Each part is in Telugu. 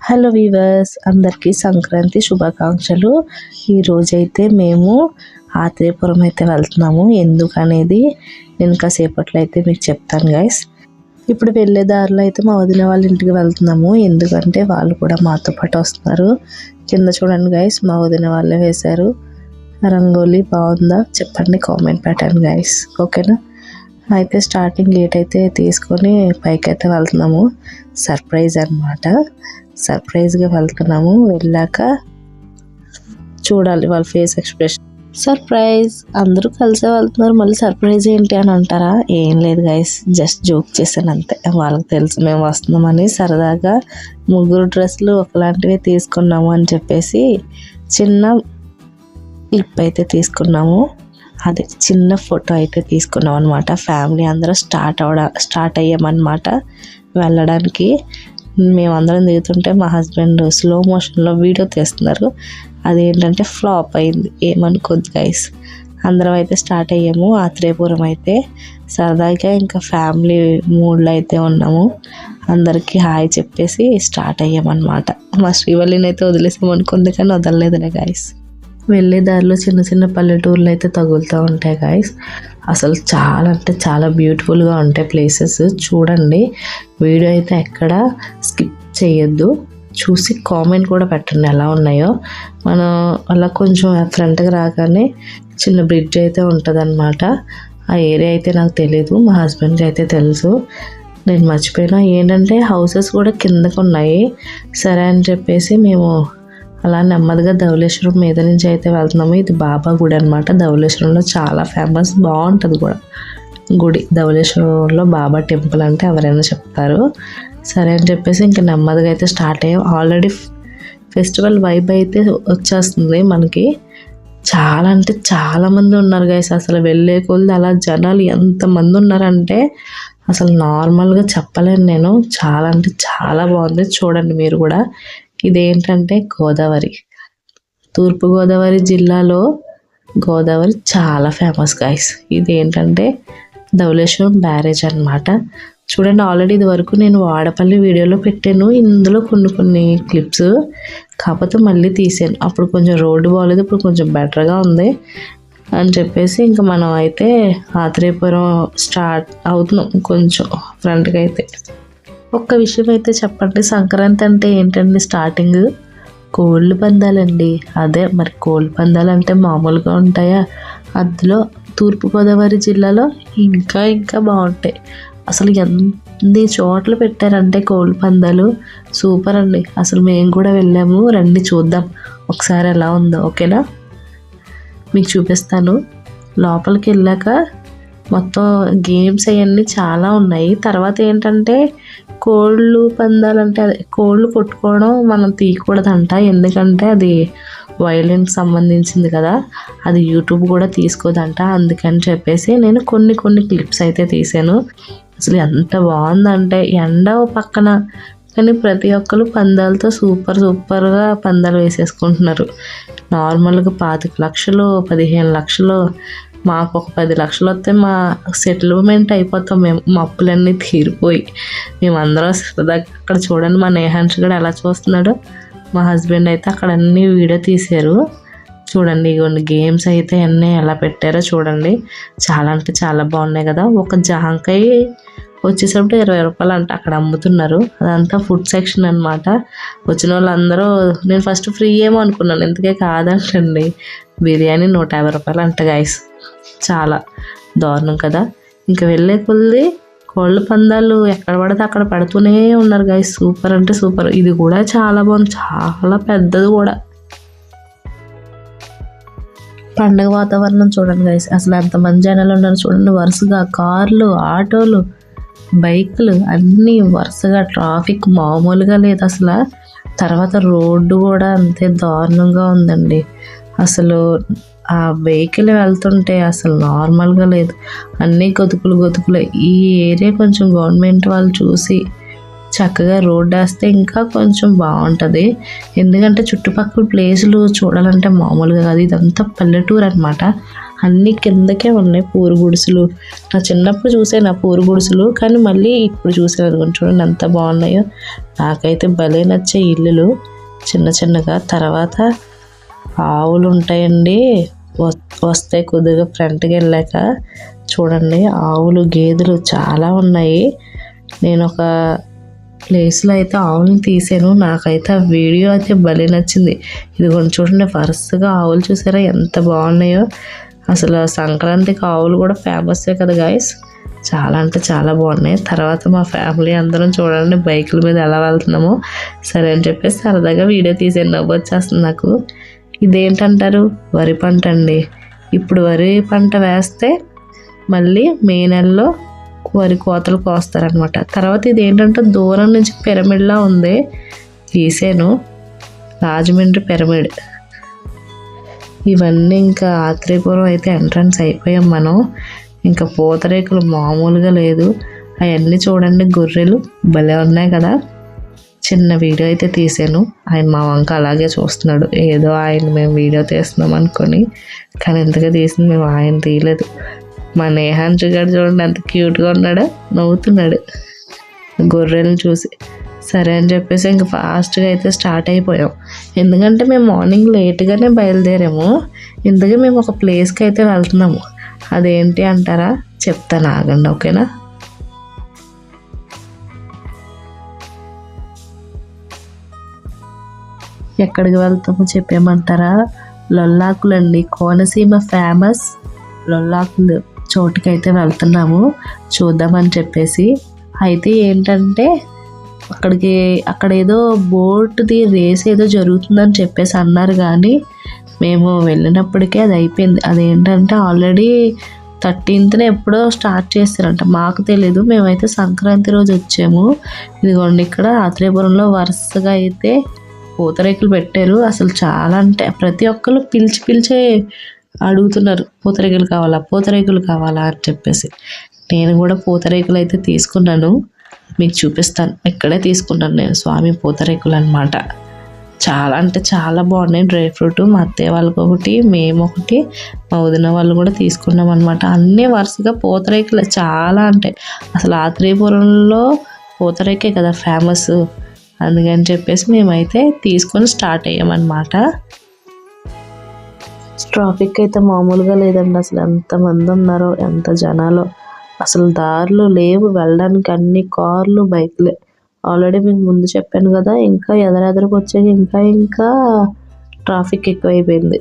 హలో వీవర్స్, అందరికీ సంక్రాంతి శుభాకాంక్షలు. ఈరోజైతే మేము ఆత్రేయపురం అయితే వెళ్తున్నాము. ఎందుకనేది నేను కాసేపట్లో అయితే మీకు చెప్తాను గైస్. ఇప్పుడు వెళ్ళే దారిలో అయితే మా వదిన వాళ్ళ ఇంటికి వెళ్తున్నాము. ఎందుకంటే వాళ్ళు కూడా మాతో పాటు వస్తున్నారు. కింద చూడండి గైస్, మా వదిన వాళ్ళే వేశారు రంగోలీ. బాగుందా చెప్పండి, కామెంట్ పెట్టండి గైస్, ఓకేనా? అయితే స్టార్టింగ్ గేట్ అయితే తీసుకొని పైకి అయితే వెళ్తున్నాము. సర్ప్రైజ్ అన్నమాట. సర్ప్రైజ్గా వెళ్తున్నాము. వెళ్ళాక చూడాలి వాళ్ళ ఫేస్ ఎక్స్ప్రెషన్. సర్ప్రైజ్, అందరూ కలిసే వెళ్తున్నారు, మళ్ళీ సర్ప్రైజ్ ఏంటి అని అంటారా? ఏం లేదు గైస్, జస్ట్ జోక్ చేశాను అంతే. వాళ్ళకి తెలుసు మేము వస్తున్నామని. సరదాగా ముగ్గురు డ్రెస్సులు ఒకలాంటివి తీసుకున్నాము అని చెప్పేసి చిన్న క్లిప్ అయితే తీసుకున్నాము. అది చిన్న ఫోటో అయితే తీసుకున్నాం అనమాట. ఫ్యామిలీ అందరూ స్టార్ట్ అయ్యామన్నమాట వెళ్ళడానికి. మేమందరం దిగుతుంటే మా హస్బెండ్ స్లో మోషన్లో వీడియో తీస్తున్నారు. అదేంటంటే ఫ్లాప్ అయింది, ఏమనుకోద్దు గైస్. అందరం అయితే స్టార్ట్ అయ్యాము. ఆత్రేయపురం అయితే సరదాగా ఇంకా ఫ్యామిలీ మూడ్లో అయితే ఉన్నాము. అందరికీ హాయ్ చెప్పేసి స్టార్ట్ అయ్యామన్నమాట. మా శ్రీవల్లిని అయితే వదిలేసామనుకుంది, కానీ వదలలేదులే గైస్. వెళ్ళే దారిలో చిన్న చిన్న పల్లెటూర్లు అయితే తగులుతూ ఉంటాయి గైస్. అసలు చాలా అంటే చాలా బ్యూటిఫుల్గా ఉంటాయి ప్లేసెస్. చూడండి, వీడియో అయితే ఎక్కడ స్కిప్ చేయొద్దు, చూసి కామెంట్ కూడా పెట్టండి ఎలా ఉన్నాయో. మనం అలా కొంచెం ఫ్రంట్కి రాగానే చిన్న బ్రిడ్జ్ అయితే ఉంటుందన్నమాట. ఆ ఏరియా అయితే నాకు తెలీదు, మా హస్బెండ్కి అయితే తెలుసు. నేను మర్చిపోయినా. ఏంటంటే హౌసెస్ కూడా కిందకు ఉన్నాయి. సరే అని చెప్పేసి మేము అలా నెమ్మదిగా ధవళేశ్వరం మీద నుంచి అయితే వెళ్తున్నాము. ఇది బాబా గుడి అనమాట. ధవళేశ్వరంలో చాలా ఫేమస్, బాగుంటుంది కూడా గుడి. ధవళేశ్వరంలో బాబా టెంపుల్ అంటే ఎవరైనా చెప్తారు. సరే అని చెప్పేసి ఇంకా నెమ్మదిగా అయితే స్టార్ట్ అయ్యాం. ఆల్రెడీ ఫెస్టివల్ వైబ్ అయితే వచ్చేస్తుంది మనకి. చాలా అంటే చాలా మంది ఉన్నారు గైస్. అసలు వెళ్ళే కొద్ది అలా జనాలు ఎంతమంది ఉన్నారంటే అసలు నార్మల్గా చెప్పలేను నేను. చాలా అంటే చాలా బాగుంది, చూడండి మీరు కూడా. ఇదేంటంటే గోదావరి, తూర్పుగోదావరి జిల్లాలో గోదావరి చాలా ఫేమస్ గైస్. ఇదేంటంటే ధవళేశ్వరం బ్యారేజ్ అన్నమాట. చూడండి, ఆల్రెడీ ఇది వరకు నేను వాడపల్లి వీడియోలో పెట్టాను. ఇందులో కొన్ని క్లిప్స్, కాకపోతే మళ్ళీ తీసాను. అప్పుడు కొంచెం రోడ్డు బాగలేదు, ఇప్పుడు కొంచెం బెటర్గా ఉంది అని చెప్పేసి ఇంకా మనం అయితే ఆత్రేయపురం స్టార్ట్ అవుతున్నాం. కొంచెం ఫ్రంట్కి అయితే ఒక్క విషయం అయితే చెప్పండి, సంక్రాంతి అంటే ఏంటండి స్టార్టింగ్? కోళ్ళు పందాలండి. అదే మరి కోళ్ళు పందాలు అంటే మామూలుగా ఉంటాయా? అందులో తూర్పుగోదావరి జిల్లాలో ఇంకా బాగుంటాయి. అసలు ఎన్ని చోట్ల పెట్టారంటే కోళ్ళు పందాలు, సూపర్ అండి. అసలు మేము కూడా వెళ్ళాము, రండి చూద్దాం ఒకసారి ఎలా ఉందో, ఓకేనా? మీకు చూపిస్తాను. లోపలికి వెళ్ళాక మొత్తం గేమ్స్ అవన్నీ చాలా ఉన్నాయి. తర్వాత ఏంటంటే కోళ్ళు పందాలంటే అదే కోళ్ళు కొట్టుకోవడం మనం తీయకూడదంట. ఎందుకంటే అది వైలెన్స్కి సంబంధించింది కదా, అది యూట్యూబ్ కూడా తీసుకోదంట. అందుకని చెప్పేసి నేను కొన్ని క్లిప్స్ అయితే తీసాను. అసలు ఎంత బాగుందంటే ఎండ పక్కన, కానీ ప్రతి ఒక్కరు పందాలతో సూపర్గా పందాలు వేసేసుకుంటున్నారు. నార్మల్గా 25 లక్షలు 15 లక్షలు, మాకు ఒక 10 లక్షలు వస్తే మా సెటిల్మెంట్ అయిపోతాం మేము. మా అప్పులన్నీ తీరిపోయి మేమందరం సరదాగా. అక్కడ చూడండి మా నేహాన్ష్ కూడా ఎలా చూస్తున్నాడు. మా హస్బెండ్ అయితే అక్కడ అన్ని వీడియో తీశారు. చూడండి, ఇవన్నీ గేమ్స్ అయితే అన్నీ ఎలా పెట్టారో చూడండి. చాలా అంటే చాలా బాగున్నాయి కదా. ఒక జాంకాయ వచ్చేసరికి 20 రూపాయలు అంట అక్కడ అమ్ముతున్నారు. అదంతా ఫుడ్ సెక్షన్ అనమాట. వచ్చిన వాళ్ళందరూ, నేను ఫస్ట్ ఫ్రీ ఏమో అనుకున్నాను, ఎందుకే కాదంటండి. బిర్యానీ 150 రూపాయలు అంట గైస్. చాలా దారుణం కదా. ఇంకా వెళ్ళే కొద్ది కోళ్ళ పందాలు ఎక్కడ పడితే అక్కడ పడుతూనే ఉన్నారు గైస్. సూపర్ అంటే సూపర్. ఇది కూడా చాలా బాగుంది, చాలా పెద్దది కూడా. పండగ వాతావరణం చూడండి గైస్. అసలు ఎంతమంది జనాలు ఉన్నారు చూడండి. వరుసగా కార్లు, ఆటోలు, బైకులు అన్నీ వరుసగా. ట్రాఫిక్ మామూలుగా లేదు అసలు. తర్వాత రోడ్డు కూడా అంతే దారుణంగా ఉందండి. అసలు ఆ వెహికల్ వెళ్తుంటే అసలు నార్మల్గా లేదు. అన్నీ గతుకులు. ఈ ఏరియా కొంచెం గవర్నమెంట్ వాళ్ళు చూసి చక్కగా రోడ్డు వేస్తే ఇంకా కొంచెం బాగుంటుంది. ఎందుకంటే చుట్టుపక్కల ప్లేసులు చూడాలంటే మామూలుగా కాదు. ఇదంతా పల్లెటూరు అనమాట. అన్నీ కిందకే ఉన్నాయి పూరు గుడిసెలు. నా చిన్నప్పుడు చూసాను ఆ పూరు గుడిసెలు, కానీ మళ్ళీ ఇప్పుడు చూసాను. అది చూడండి ఎంత బాగున్నాయో. నాకైతే భలే నచ్చాయి ఇల్లులు చిన్న చిన్నగా. తర్వాత ఆవులు ఉంటాయండి, వస్తాయి కొద్దిగా ఫ్రంట్కి వెళ్ళాక. చూడండి ఆవులు గేదెలు చాలా ఉన్నాయి. నేను ఒక ప్లేస్లో అయితే ఆవులను తీసాను. నాకైతే ఆ వీడియో అయితే భలే నచ్చింది. ఇదిగోండి చూడండి వరుసగా ఆవులు చూసారా ఎంత బాగున్నాయో. అసలు సంక్రాంతికి ఆవులు కూడా ఫేమస్సే కదా గాయస్. చాలా అంటే చాలా బాగున్నాయి. తర్వాత మా ఫ్యామిలీ అందరం చూడండి బైకుల మీద ఎలా వెళ్తున్నామో. సరే అని చెప్పేసి సరదాగా వీడియో తీసాను. నవ్వు వచ్చేస్తుంది నాకు. ఇదేంటంటారు? వరి పంట అండి. ఇప్పుడు వరి పంట వేస్తే మళ్ళీ మే నెలలో వరి కోతలు కోస్తారనమాట. తర్వాత ఇది ఏంటంటే దూరం నుంచి పిరమిడ్లా ఉంది, తీసాను. రాజమండ్రి పిరమిడ్. ఇవన్నీ ఇంకా ఆత్రేయపురం అయితే ఎంట్రన్స్ అయిపోయాం మనం. ఇంకా పూతరేకులు మామూలుగా లేదు. అవన్నీ చూడండి గొర్రెలు భలే ఉన్నాయి కదా. చిన్న వీడియో అయితే తీసాను. ఆయన మా వంక అలాగే చూస్తున్నాడు, ఏదో ఆయన మేము వీడియో తీస్తున్నాం అనుకొని. కానీ ఇంతగా తీసింది మేము ఆయన తీయలేదు. మా నేహాన్షు గారు చూడండి ఎంత క్యూట్గా ఉన్నాడో, నవ్వుతున్నాడు గొర్రెలను చూసి. సరే అని చెప్పేసి ఇంకా ఫాస్ట్గా అయితే స్టార్ట్ అయిపోయాం. ఎందుకంటే మేము మార్నింగ్ లేట్గానే బయలుదేరాము. ఇందుకే మేము ఒక ప్లేస్కి అయితే వెళ్తున్నాము. అదేంటి అంటారా? చెప్తాను ఆగండి, ఓకేనా? ఎక్కడికి వెళ్తామో చెప్పేమంటారా? లొల్లాకులు అండి. కోనసీమ ఫేమస్ లొల్లాకులు చోటుకైతే వెళ్తున్నాము చూద్దామని చెప్పేసి. అయితే ఏంటంటే అక్కడ ఏదో బోట్ది రేస్ ఏదో జరుగుతుందని చెప్పేసి అన్నారు, కానీ మేము వెళ్ళినప్పటికీ అది అయిపోయింది. అదేంటంటే ఆల్రెడీ 13th ఎప్పుడో స్టార్ట్ చేస్తారంట, మాకు తెలీదు. మేమైతే సంక్రాంతి రోజు వచ్చాము. ఇదిగోండి ఇక్కడ ఆత్రేయపురంలో వరుసగా అయితే పూతరేకులు పెట్టారు. అసలు చాలా అంటే ప్రతి ఒక్కరు పిలిచి అడుగుతున్నారు పూతరేకులు కావాలా అని చెప్పేసి. నేను కూడా పూతరేకులు అయితే తీసుకున్నాను, మీకు చూపిస్తాను. ఇక్కడే తీసుకున్నాను నేను స్వామి పూతరేకులు అనమాట. చాలా అంటే చాలా బాగున్నాయి. డ్రై ఫ్రూట్ మా అత్తయ్య వాళ్ళకి ఒకటి, మేము ఒకటి, మా వదిన వాళ్ళు కూడా తీసుకున్నాం అనమాట. అన్నీ వరుసగా పూతరేకులు చాలా అంటే అసలు ఆత్రేయపురంలో పూతరేకే కదా ఫేమస్. అందుకని చెప్పేసి మేమైతే తీసుకొని స్టార్ట్ అయ్యామన్నమాట. ట్రాఫిక్ అయితే మామూలుగా లేదండి. అసలు ఎంతమంది ఉన్నారో, ఎంత జనాలో. అసలు దారులు లేవు వెళ్ళడానికి, అన్ని కార్లు బైక్లే. ఆల్రెడీ మీకు ముందు చెప్పాను కదా, ఇంకా ఎదరెదరికి వచ్చేది ఇంకా ట్రాఫిక్ ఎక్కువైపోయింది.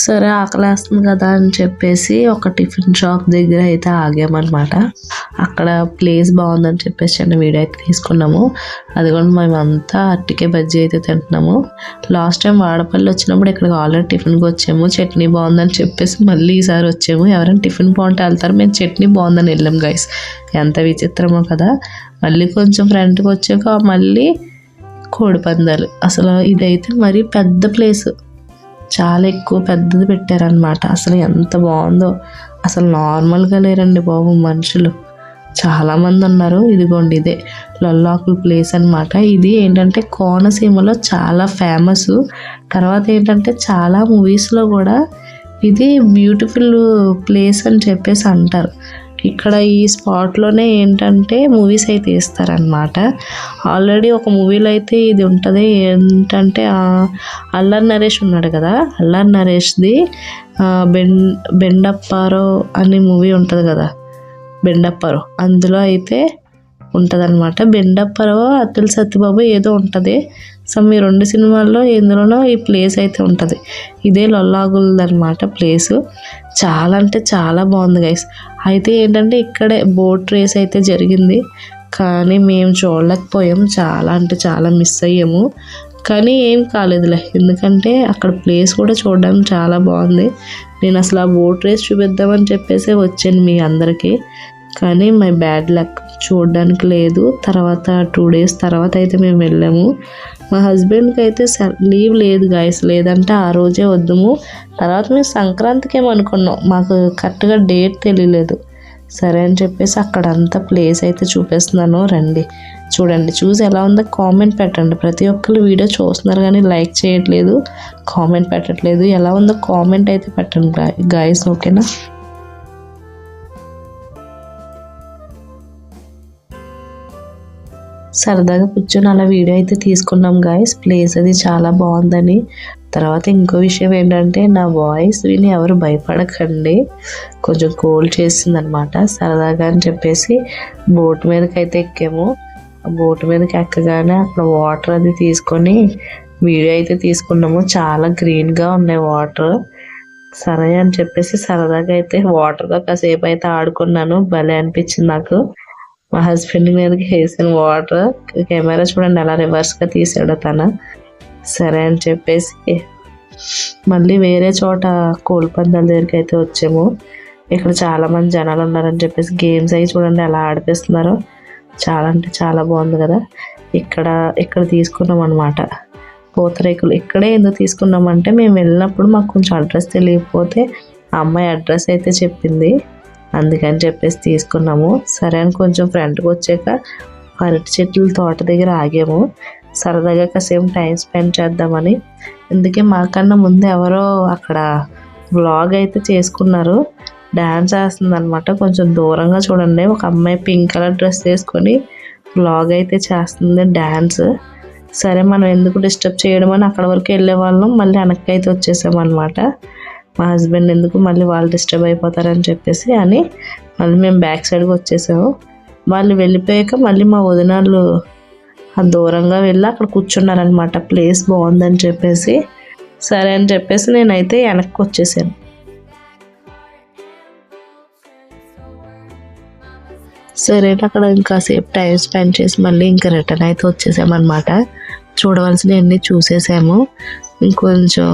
సరే ఆకలేస్తుంది కదా అని చెప్పేసి ఒక టిఫిన్ షాప్ దగ్గర అయితే ఆగామన్నమాట. అక్కడ ప్లేస్ బాగుందని చెప్పేసి చిన్న వీడియో అయితే తీసుకున్నాము. అది కూడా మేమంతా అట్టికే బజ్జీ అయితే తింటున్నాము. లాస్ట్ టైం వాడపల్లి వచ్చినప్పుడు ఇక్కడికి ఆల్రెడీ టిఫిన్కి వచ్చాము. చట్నీ బాగుందని చెప్పేసి మళ్ళీ ఈసారి వచ్చాము. ఎవరైనా టిఫిన్ బాగుంటే వెళ్తారు, మేము చట్నీ బాగుందని వెళ్ళాం గైస్. ఎంత విచిత్రమో కదా. మళ్ళీ కొంచెం ఫ్రంట్కి వచ్చాక మళ్ళీ కోడిపందాలు. అసలు ఇదైతే మరీ పెద్ద ప్లేసు, చాలా ఎక్కువ పెద్దది పెట్టారనమాట. అసలు ఎంత బాగుందో. అసలు నార్మల్గా లేరండి బాబు, మనుషులు చాలామంది ఉన్నారు. ఇదిగోండి ఇదే లొల్లాకుల ప్లేస్ అనమాట. ఇది ఏంటంటే కోనసీమలో చాలా ఫేమస్. తర్వాత ఏంటంటే చాలా మూవీస్లో కూడా ఇది బ్యూటిఫుల్ ప్లేస్ అని చెప్పేసి అంటారు. ఇక్కడ ఈ స్పాట్లోనే ఏంటంటే మూవీస్ అయితే తీస్తారనమాట. ఆల్రెడీ ఒక మూవీలో అయితే ఇది ఉంటుంది. ఏంటంటే అల్లరి నరేష్ ఉన్నాడు కదా, అల్లరి నరేష్ది బెండప్పారో అనే మూవీ ఉంటుంది కదా, బెండప్పారో, అందులో అయితే ఉంటుందన్నమాట. బెండప్పారో అత్తిలి సత్యబాబు ఏదో ఉంటుంది. సో ఈ 2 సినిమాల్లో ఎందులోనో ఈ ప్లేస్ అయితే ఉంటుంది. ఇదే లొల్లాగులదనమాట ప్లేసు. చాలా అంటే చాలా బాగుంది గైస్. అయితే ఏంటంటే ఇక్కడే బోట్ రేస్ అయితే జరిగింది, కానీ మేము చూడలేకపోయాం. చాలా అంటే చాలా మిస్ అయ్యాము, కానీ ఏం కాలేదులే. ఎందుకంటే అక్కడ ప్లేస్ కూడా చూడడానికి చాలా బాగుంది. నేను అసలు ఆ బోట్ రేస్ చూపిద్దామని చెప్పేసి వచ్చాను మీ అందరికీ, కానీ మై బ్యాడ్ లక్ చూడడానికి లేదు. తర్వాత 2 days తర్వాత అయితే మేము వెళ్ళాము. మా హస్బెండ్కి అయితే లీవ్ లేదు గాయస్, లేదంటే ఆ రోజే వద్దుము. తర్వాత మేము సంక్రాంతికి ఏమనుకున్నాం, మాకు కరెక్ట్గా డేట్ తెలియలేదు. సరే అని చెప్పేసి అక్కడంతా ప్లేస్ అయితే చూపిస్తున్నాను, రండి చూడండి. చూసి ఎలా ఉందో కామెంట్ పెట్టండి. ప్రతి ఒక్కరు వీడియో చూస్తున్నారు కానీ లైక్ చేయట్లేదు, కామెంట్ పెట్టట్లేదు. ఎలా ఉందో కామెంట్ అయితే పెట్టండి గాయస్, ఓకేనా. సరదాగా కూర్చొని అలా వీడియో అయితే తీసుకున్నాం గాయస్. ప్లేస్ అది చాలా బాగుందని. తర్వాత ఇంకో విషయం ఏంటంటే, నా వాయిస్ విని ఎవరు భయపడకండి, కొంచెం కోల్డ్ చేసిందనమాట. సరదాగా అని చెప్పేసి బోట్ మీదకి అయితే ఎక్కాము. బోట్ మీదకి ఎక్కగానే అక్కడ వాటర్ అది తీసుకొని వీడియో అయితే తీసుకున్నాము. చాలా గ్రీన్గా ఉన్నాయి వాటర్. సరే అని చెప్పేసి సరదాగా అయితే వాటర్లో కాసేపు అయితే ఆడుకున్నాను. భలే అనిపించింది నాకు. మా హస్బెండ్ మీదకి వేసిన వాటర్, కెమెరా చూడండి ఎలా రివర్స్గా తీసాడో తన. సరే అని చెప్పేసి మళ్ళీ వేరే చోట కోల్పందాల దగ్గరికి అయితే వచ్చాము. ఇక్కడ చాలామంది జనాలు ఉన్నారని చెప్పేసి గేమ్స్ అవి చూడండి ఎలా ఆడిపిస్తున్నారో. చాలా అంటే చాలా బాగుంది కదా. ఇక్కడ తీసుకున్నాం అనమాట పూతరేకులు. ఇక్కడే ఎందుకు తీసుకున్నామంటే, మేము వెళ్ళినప్పుడు మాకు కొంచెం అడ్రస్ తెలియకపోతే ఆ అమ్మాయి అడ్రస్ అయితే చెప్పింది, అందుకని చెప్పేసి తీసుకున్నాము. సరే అని కొంచెం ఫ్రంట్కి వచ్చాక అరటి చెట్ల తోట దగ్గర ఆగాము. సరదాగా కాసేపు టైం స్పెండ్ చేద్దామని. అందుకే మాకన్నా ముందు ఎవరో అక్కడ వ్లాగ్ అయితే చేసుకున్నారు. డ్యాన్స్ వేస్తుంది అనమాట. కొంచెం దూరంగా చూడండి, ఒక అమ్మాయి పింక్ కలర్ డ్రెస్ వేసుకొని వ్లాగ్ అయితే చేస్తుంది డ్యాన్స్. సరే మనం ఎందుకు డిస్టర్బ్ చేయడం అని అక్కడ వరకు వెళ్ళే వాళ్ళం, మళ్ళీ వెనక్కి అయితే వచ్చేసామన్నమాట. మా హస్బెండ్ ఎందుకు మళ్ళీ వాళ్ళు డిస్టర్బ్ అయిపోతారని చెప్పేసి అని మళ్ళీ మేము బ్యాక్ సైడ్కి వచ్చేసాము. వాళ్ళు వెళ్ళిపోయాక మళ్ళీ మా వదినాళ్ళు దూరంగా వెళ్ళి అక్కడ కూర్చున్నారనమాట, ప్లేస్ బాగుందని చెప్పేసి. సరే అని చెప్పేసి నేనైతే వెనక్కి వచ్చేసాను. సరే అక్కడ ఇంకాసేపు టైం స్పెండ్ చేసి మళ్ళీ ఇంకా రిటర్న్ అయితే వచ్చేసామన్నమాట. చూడవలసినవన్నీ చూసేసాము. ఇంకొంచెం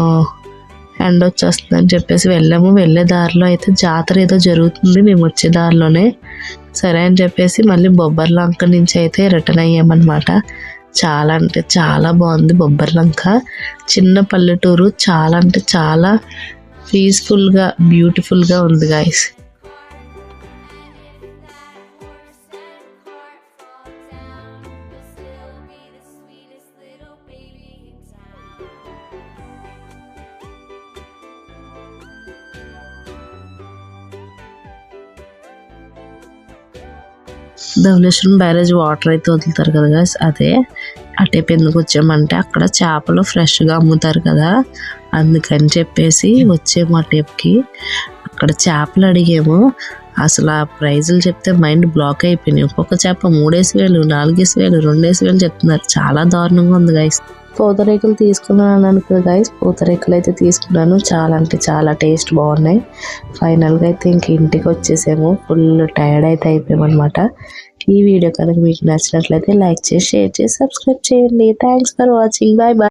ఎండ వచ్చేస్తుందని చెప్పేసి వెళ్ళాము. వెళ్ళే దారిలో అయితే జాతర ఏదో జరుగుతుంది మేము వచ్చే దారిలోనే. సరే అని చెప్పేసి మళ్ళీ బొబ్బర్లంక నుంచి అయితే రిటర్న్ అయ్యామన్నమాట. చాలా అంటే చాలా బాగుంది బొబ్బర్లంక. చిన్న పల్లెటూరు, చాలా అంటే చాలా పీస్ఫుల్గా బ్యూటిఫుల్గా ఉంది గాయస్. ధవళేశ్వరం బ్యారేజ్ వాటర్ అయితే వదులుతారు కదా గాయస్, అదే అటేపు ఎందుకు వచ్చామంటే అక్కడ చేపలు ఫ్రెష్గా అమ్ముతారు కదా, అందుకని చెప్పేసి వచ్చాము అటేపుకి. అక్కడ చేపలు అడిగాము. అసలు ఆ ప్రైజులు చెప్తే మైండ్ బ్లాక్ అయిపోయినాయి. ఒక్కొక్క చేప 3,000, 4,000, 2,000 చెప్తున్నారు. చాలా దారుణంగా ఉంది గాయస్. పూతరేకులు తీసుకున్నాను అన్నాను కదా గాయస్, పూతరేకులు అయితే తీసుకున్నాను. చాలా అంటే చాలా టేస్ట్ బాగున్నాయి. ఫైనల్గా అయితే ఇంక ఇంటికి వచ్చేసాము. ఫుల్ టైర్డ్ అయితే అయిపోయామన్నమాట. ఈ వీడియో కనుక మీకు నచ్చినట్లయితే లైక్ చేసి, షేర్ చేసి, సబ్స్క్రైబ్ చేయండి. Thanks for watching. Bye bye.